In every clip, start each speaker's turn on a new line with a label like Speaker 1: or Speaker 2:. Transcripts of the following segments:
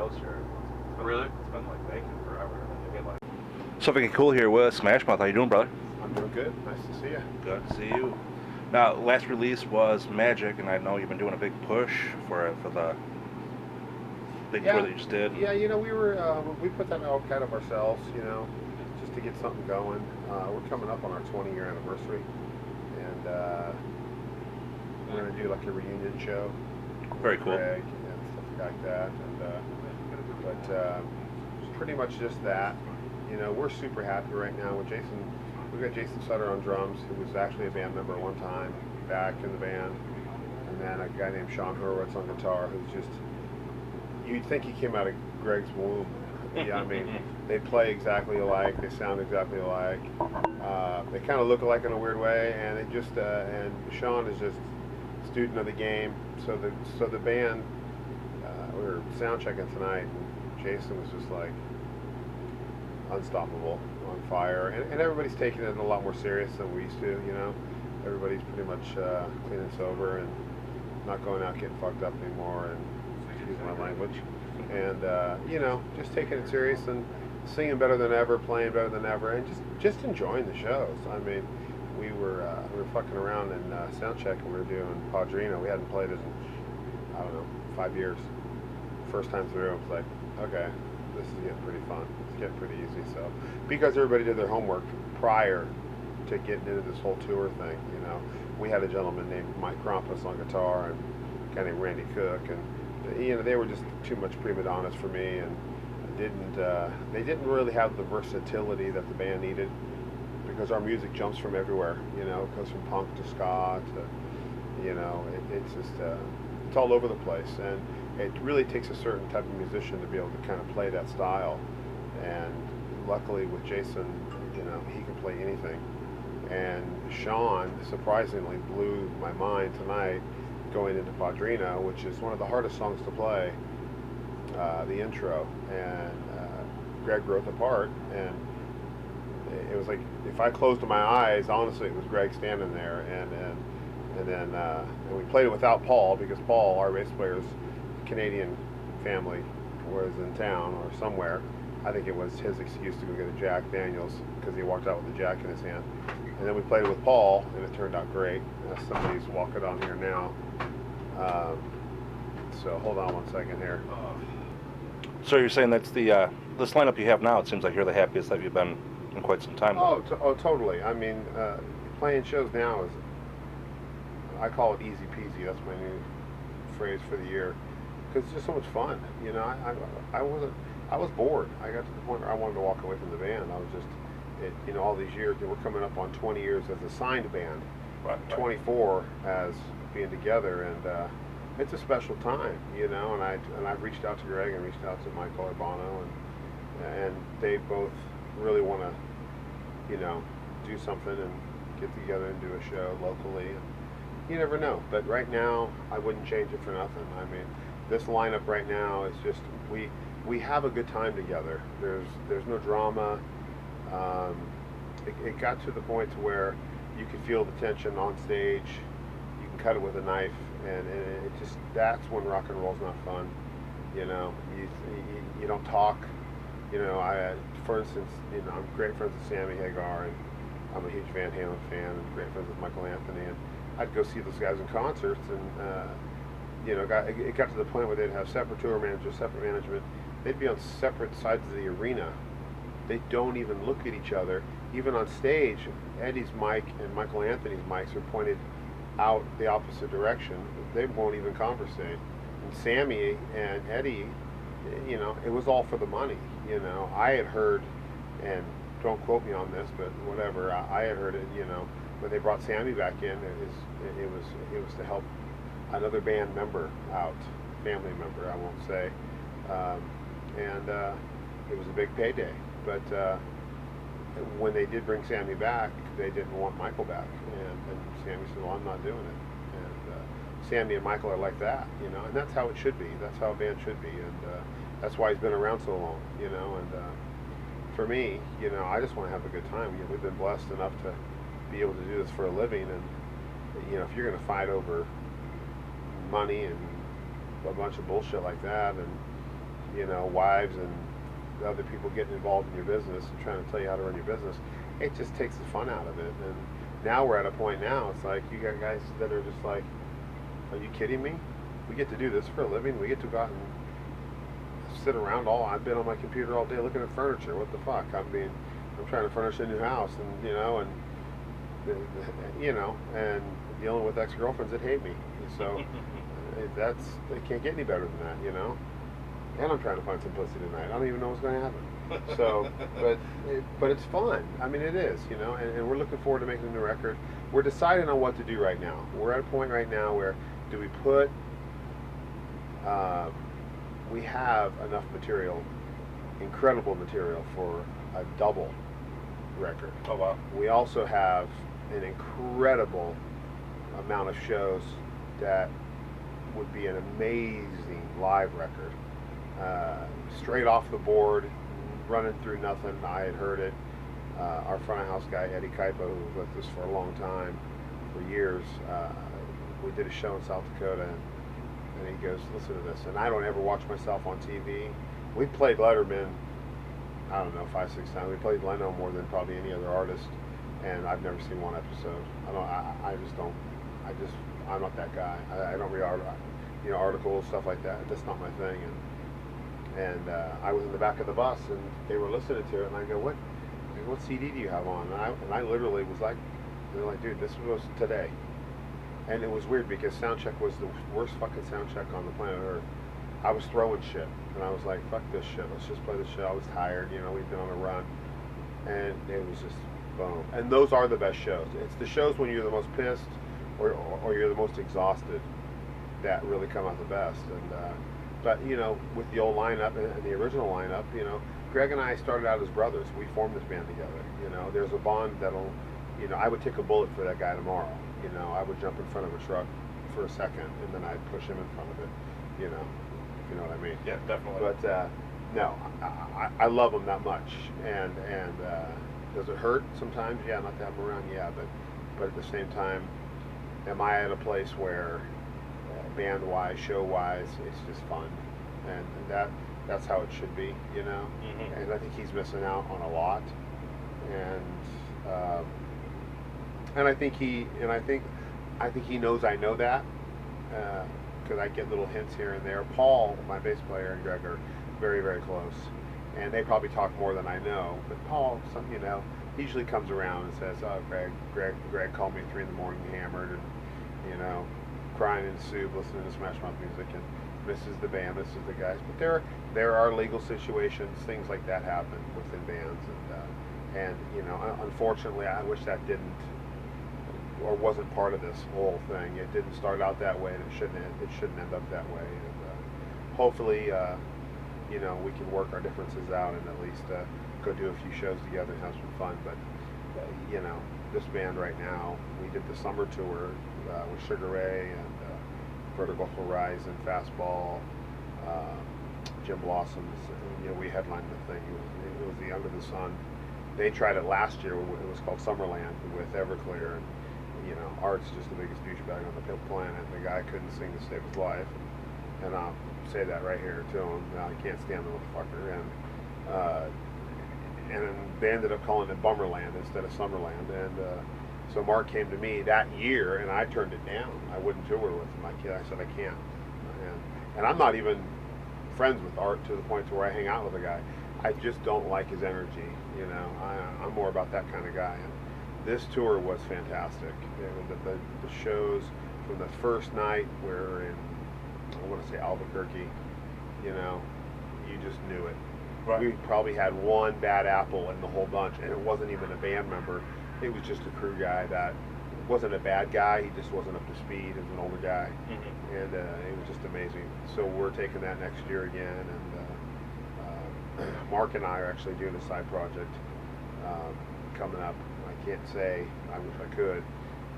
Speaker 1: shows here.
Speaker 2: Really?
Speaker 1: It's been like vacant forever. And they get like.
Speaker 3: Something cool here with Smash Mouth. How you doing, brother?
Speaker 4: I'm doing good. Nice to see you.
Speaker 3: Good to see you. Now, last release was Magic, and I know you've been doing a big push for the big tour that you just did.
Speaker 4: Yeah, we put that out kind of ourselves, just to get something going. We're coming up on our 20-year anniversary, and we're going to do like a reunion show.
Speaker 3: Very cool.
Speaker 4: Greg and stuff like that, but pretty much just that. We're super happy right now with Jason. We've got Jason Sutter on drums, who was actually a band member one time, back in the band, and then a guy named Sean Hurwitz on guitar, who's just, you'd think he came out of Greg's womb. Yeah, I mean, they play exactly alike, they sound exactly alike, they kind of look alike in a weird way, and they just, and Sean is just a student of the game. So the band, we were sound checking tonight, and Jason was just like unstoppable, on fire, and everybody's taking it a lot more serious than we used to. Everybody's pretty much clean and sober and not going out getting fucked up anymore, and excuse my language, and just taking it serious and singing better than ever, playing better than ever, and just enjoying the shows. I mean, we were fucking around in sound check, and we were doing Padrino. We hadn't played it in, I don't know, 5 years. First time through, it was like, okay, this is getting pretty fun. It's getting pretty easy. So, because everybody did their homework prior to getting into this whole tour thing, we had a gentleman named Mike Krampus on guitar and a guy named Randy Cook, and they were just too much prima donnas for me, and they didn't really have the versatility that the band needed, because our music jumps from everywhere. It goes from punk to ska to, it's just it's all over the place, and it really takes a certain type of musician to be able to kind of play that style. And luckily with Jason, he can play anything. And Sean surprisingly blew my mind tonight going into Padrino, which is one of the hardest songs to play, the intro. And Greg wrote the part, and it was like, if I closed my eyes, honestly, it was Greg standing there. And then we played it without Paul, because Paul, our bass player's Canadian family, was in town or somewhere. I think it was his excuse to go get a Jack Daniels, because he walked out with a Jack in his hand. And then we played it with Paul, and it turned out great. Somebody's walking on here now. So hold on one second here.
Speaker 3: So you're saying that's the this lineup you have now, it seems like you're the happiest that you've been in quite some time.
Speaker 4: Totally. I mean, playing shows now is, I call it easy peasy. That's my new phrase for the year, because it's just so much fun. I was bored. I got to the point where I wanted to walk away from the band. I was just, all these years, we're coming up on 20 years as a signed band,
Speaker 3: right.
Speaker 4: 24 as being together, and it's a special time, and I've reached out to Greg and reached out to Michael Urbano, and they both really want to, do something and get together and do a show locally. And you never know, but right now I wouldn't change it for nothing. I mean, this lineup right now is just, we have a good time together. There's no drama. It got to the point to where you could feel the tension on stage. You can cut it with a knife, and it just, that's when rock and roll's not fun. You don't talk. For instance, I'm great friends with Sammy Hagar, and I'm a huge Van Halen fan, and great friends with Michael Anthony, and I'd go see those guys in concerts, and it got to the point where they'd have separate tour managers, separate management. They'd be on separate sides of the arena. They don't even look at each other. Even on stage, Eddie's mic and Michael Anthony's mics are pointed out the opposite direction. They won't even conversate. And Sammy and Eddie, it was all for the money. I had heard, and don't quote me on this, but whatever, I had heard it, when they brought Sammy back in, it was to help another band member out, family member, I won't say, and it was a big payday. But when they did bring Sammy back, they didn't want Michael back, and Sammy said, "Well, I'm not doing it." And Sammy and Michael are like that, and that's how it should be. That's how a band should be, and that's why he's been around so long, And for me, I just want to have a good time. We've been blessed enough to be able to do this for a living, and if you're going to fight over money and a bunch of bullshit like that, and you know, wives and other people getting involved in your business and trying to tell you how to run your business, it just takes the fun out of it. And now we're at a point now, it's like you got guys that are just like, are you kidding me? We get to do this for a living. We get to go out and sit around I've been on my computer all day looking at furniture. What the fuck? I'm trying to furnish a new house, and and dealing with ex-girlfriends that hate me. So they can't get any better than that, you know. And I'm trying to find simplicity tonight. I don't even know what's going to happen. So, but it's fun. I mean, it is, you know. And we're looking forward to making a new record. We're deciding on what to do right now. We're at a point right now where do we put we have enough material, incredible material, for a double record.
Speaker 3: Oh, wow.
Speaker 4: We also have an incredible amount of shows that would be an amazing live record. Straight off the board, running through nothing. I had heard it. Our front of house guy, Eddie Kaipa, who was with us for a long time, for years, we did a show in South Dakota, and he goes, listen to this. And I don't ever watch myself on TV. We played Letterman, I don't know, 5-6 times. We played Leno more than probably any other artist, and I've never seen one episode. I'm not that guy. I don't read articles, stuff like that. That's not my thing. And I was in the back of the bus, and they were listening to it, and I go, what CD do you have on? And I literally was like, they're like, dude, this was today. And it was weird because soundcheck was the worst fucking soundcheck on the planet Earth. I was throwing shit, and I was like, fuck this shit, let's just play the show. I was tired, you know, we've been on a run, and it was just boom. And those are the best shows. It's the shows when you're the most pissed or you're the most exhausted that really come out the best. And but you know, with the old lineup and the original lineup, you know, Greg and I started out as brothers. We formed this band together. You know, there's a bond that'll, you know, I would take a bullet for that guy tomorrow. You know, I would jump in front of a truck for a second, and then I'd push him in front of it. You know, if you know what I mean.
Speaker 3: Yeah, definitely.
Speaker 4: But no, I love him that much. And does it hurt sometimes? Yeah, not to have him around. Yeah, but at the same time, am I at a place where band-wise, show-wise, it's just fun, and that's how it should be, you know. Mm-hmm. And I think he's missing out on a lot, and I think he knows I know that, because I get little hints here and there. Paul, my bass player, and Greg are very, very close, and they probably talk more than I know. But Paul, you know, he usually comes around and says, "Oh, Greg called me at 3 in the morning, hammered, and you know, crying in soup, listening to Smash Mouth music, and misses the band, misses the guys." But there are legal situations, things like that happen within bands, and you know, unfortunately, I wish that didn't or wasn't part of this whole thing. It didn't start out that way, and it shouldn't end up that way. And hopefully, you know, we can work our differences out and at least go do a few shows together and have some fun. But you know, this band right now, we did the summer tour with Sugar Ray and Vertical Horizon, Fastball, Jim Blossom's. You know, we headlined the thing. It was the Under the Sun. They tried it last year. It was called Summerland with Everclear, and you know, Art's just the biggest douchebag on the planet. The guy couldn't sing to save his life, and I'll say that right here to him. Now, I can't stand the motherfucker, and they ended up calling it Bummerland instead of Summerland, and so Mark came to me that year, and I turned it down. I wouldn't tour with him. I said I can't, and I'm not even friends with Art to the point to where I hang out with the guy. I just don't like his energy. You know, I'm more about that kind of guy. And this tour was fantastic. The shows from the first night were in, I want to say Albuquerque. You know, you just knew it. Right. We probably had one bad apple in the whole bunch, and it wasn't even a band member. It was just a crew guy that wasn't a bad guy. He just wasn't up to speed as an older guy, mm-hmm. And it was just amazing. So we're taking that next year again, and Mark and I are actually doing a side project coming up. I can't say, I wish I could,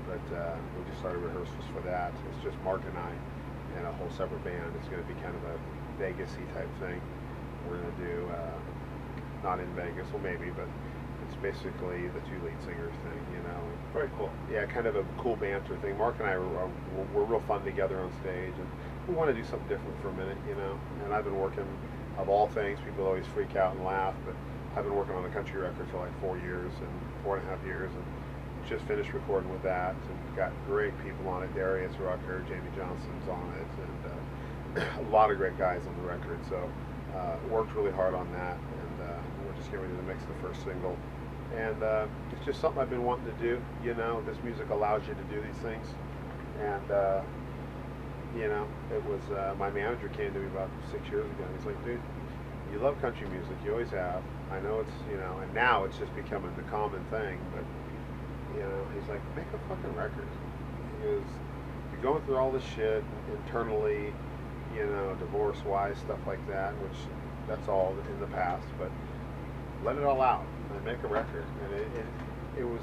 Speaker 4: but we just started rehearsals for that. It's just Mark and I and a whole separate band. It's going to be kind of a Vegas-y type thing. We're going to do, not in Vegas, well maybe, but it's basically the 2 lead singers thing, you know.
Speaker 3: Very cool.
Speaker 4: Yeah, kind of a cool banter thing. Mark and I we're real fun together on stage, and we want to do something different for a minute, you know. And I've been working, of all things, people always freak out and laugh, but I've been working on a country record for like 4 years and 4.5 years, and just finished recording with that, and got great people on it. Darius Rucker, Jamie Johnson's on it, and a lot of great guys on the record. So worked really hard on that, and we're just getting ready to mix the first single. And it's just something I've been wanting to do. You know, this music allows you to do these things. And you know, it was my manager came to me about 6 years ago. He's like, dude, you love country music, you always have. I know it's, you know, and now it's just becoming the common thing. But you know, he's like, make a fucking record. Because you're going through all this shit internally, you know, divorce-wise, stuff like that, which that's all in the past. But let it all out and make a record. And it was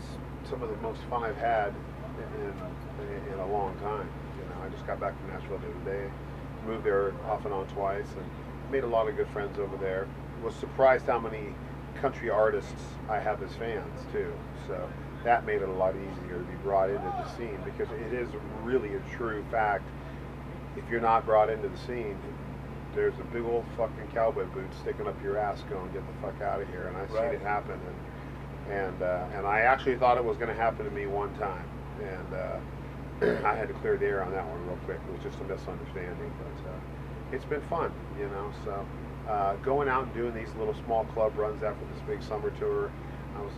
Speaker 4: some of the most fun I've had in a long time. You know, I just got back from Nashville the other day, moved there off and on twice, and made a lot of good friends over there. Was surprised how many country artists I have as fans too. So that made it a lot easier to be brought into the scene, because it is really a true fact. If you're not brought into the scene, there's a big old fucking cowboy boot sticking up your ass going, get the fuck out of here. And I've seen it happen. And I actually thought it was going to happen to me one time. And I had to clear the air on that one real quick. It was just a misunderstanding. But it's been fun, you know. So going out and doing these little small club runs after this big summer tour,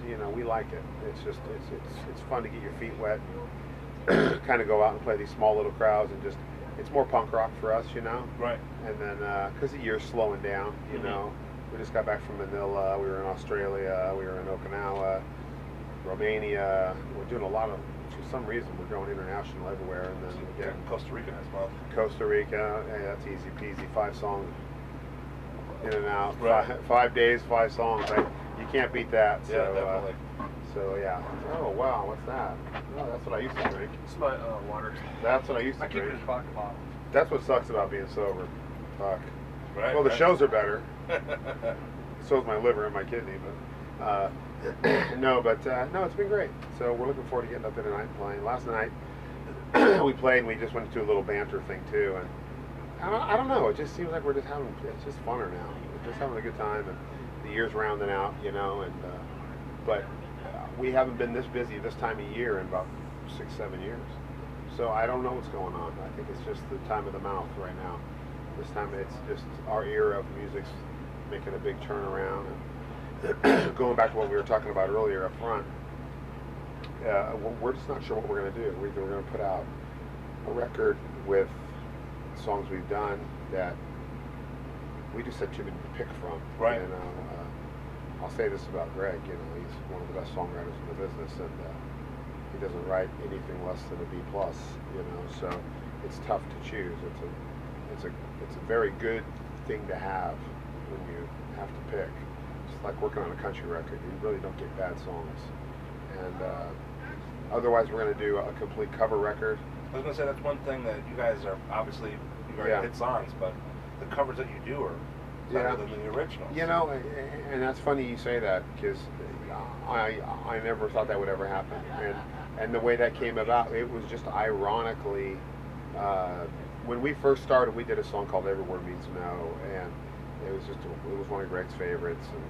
Speaker 4: you know, we like it. It's just, it's fun to get your feet wet and kind of go out and play these small little crowds, and just, it's more punk rock for us, you know.
Speaker 3: Right.
Speaker 4: And then, because the year's slowing down, you know. We just got back from Manila. We were in Australia. We were in Okinawa, Romania. We're doing a lot of, for some reason, we're going international everywhere. And then
Speaker 3: Yeah, Costa Rica next month.
Speaker 4: Costa Rica. Hey, that's easy peasy. 5 songs in and out.
Speaker 3: Right.
Speaker 4: 5 days, 5 songs. Right? You can't beat that. So,
Speaker 3: Yeah, definitely.
Speaker 4: So yeah. Oh wow, what's that? Oh, that's what I used to drink.
Speaker 1: It's my water.
Speaker 4: That's what I used to
Speaker 1: I keep it
Speaker 4: drink.
Speaker 1: in a pocket bottle.
Speaker 4: That's what sucks about being sober. Fuck.
Speaker 3: Right.
Speaker 4: Well, the
Speaker 3: right.
Speaker 4: shows are better. So is my liver and my kidney, but no, it's been great. So we're looking forward to getting up there tonight and playing. Last night we played, and we just went to a little banter thing too, and I don't know. It just seems like we're just having, it's just funner now. We're just having a good time, and the year's rounding out, you know. And but we haven't been this busy this time of year in about 6-7 years. So I don't know what's going on. I think it's just the time of the mouth right now. This time it's just our era of music's making a big turnaround. And going back to what we were talking about earlier up front, we're just not sure what we're going to do. We're going to put out a record with songs we've done that we just had too many to pick from.
Speaker 3: Right.
Speaker 4: You know, I'll say this about Greg. You know, he's one of the best songwriters in the business, and he doesn't write anything less than a B+. You know, so it's tough to choose. It's a very good thing to have when you have to pick. It's like working on a country record. You really don't get bad songs. And otherwise, we're going to do a complete cover record.
Speaker 3: I was going to say, that's one thing that you guys are, obviously, you already hit songs, but the covers that you do are better than the originals.
Speaker 4: You know, and that's funny you say that, because I never thought that would ever happen. And the way that came about, it was just ironically, when we first started, we did a song called Every Word Means No, and it was one of Greg's favorites, and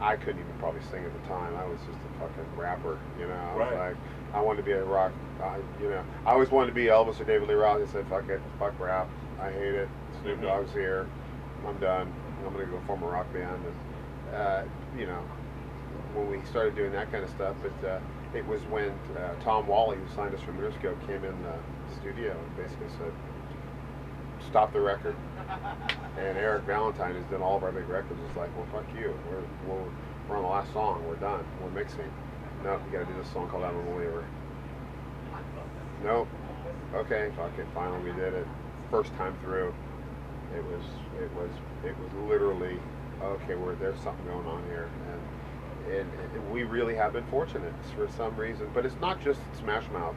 Speaker 4: I couldn't even probably sing at the time. I was just a fucking rapper, you know. I was like, I wanted to be a rock, you know. I always wanted to be Elvis or David Lee Roth. I said, fuck it, fuck rap. I hate it. Snoop Dogg's here. I'm done. I'm going to go form a rock band. And, you know, when we started doing that kind of stuff, it was when Tom Wally, who signed us from years ago, came in the studio and basically said, stop the record. And Eric Valentine, who's done all of our big records, is like, well, fuck you. We're on the last song. We're done. We're mixing. Nope, you got to do this song called I'm a Believer. Nope. Okay, fuck it. Finally, we did it. First time through, it was literally, okay, there's something going on here, and we really have been fortunate for some reason. But it's not just Smash Mouth.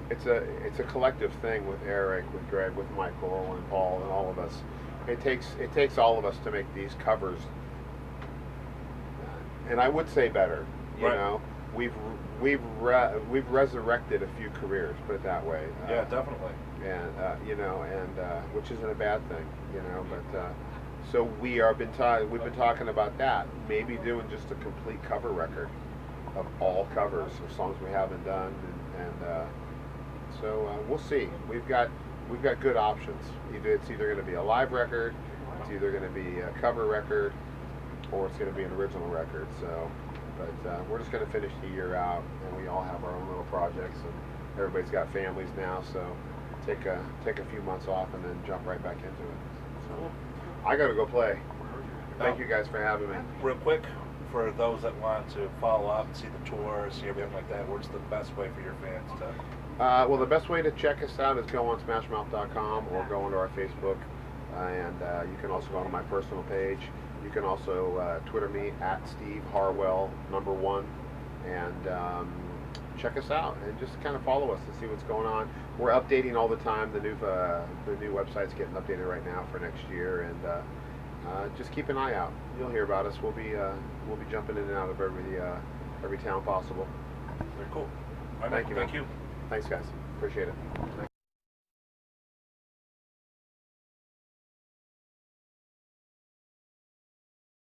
Speaker 4: It's a collective thing with Eric, with Greg, with Michael and Paul and all of us. It takes all of us to make these covers, and I would say better, you know. we've resurrected a few careers, put it that way.
Speaker 3: Yeah, definitely.
Speaker 4: And which isn't a bad thing, But so we've been talking about that, maybe doing just a complete cover record of all covers of songs we haven't done, so we'll see. We've got good options. It's either going to be a live record, it's either going to be a cover record, or it's going to be an original record. So, but we're just going to finish the year out, and we all have our own little projects, and everybody's got families now, so take a few months off and then jump right back into it. So I got to go play. Thank you guys for having me.
Speaker 3: Real quick, for those that want to follow up, see the tour, see everything like that, what's the best way for your fans to?
Speaker 4: Well, the best way to check us out is go on smashmouth.com or go onto our Facebook, and you can also go on my personal page. You can also Twitter me at Steve Harwell #1, and check us out and just kind of follow us and see what's going on. We're updating all the time. The new website's getting updated right now for next year, and just keep an eye out. You'll hear about us. We'll be jumping in and out of every town possible.
Speaker 3: Very cool.
Speaker 4: Thank you.
Speaker 3: Thank you.
Speaker 4: Thanks, guys. Appreciate it.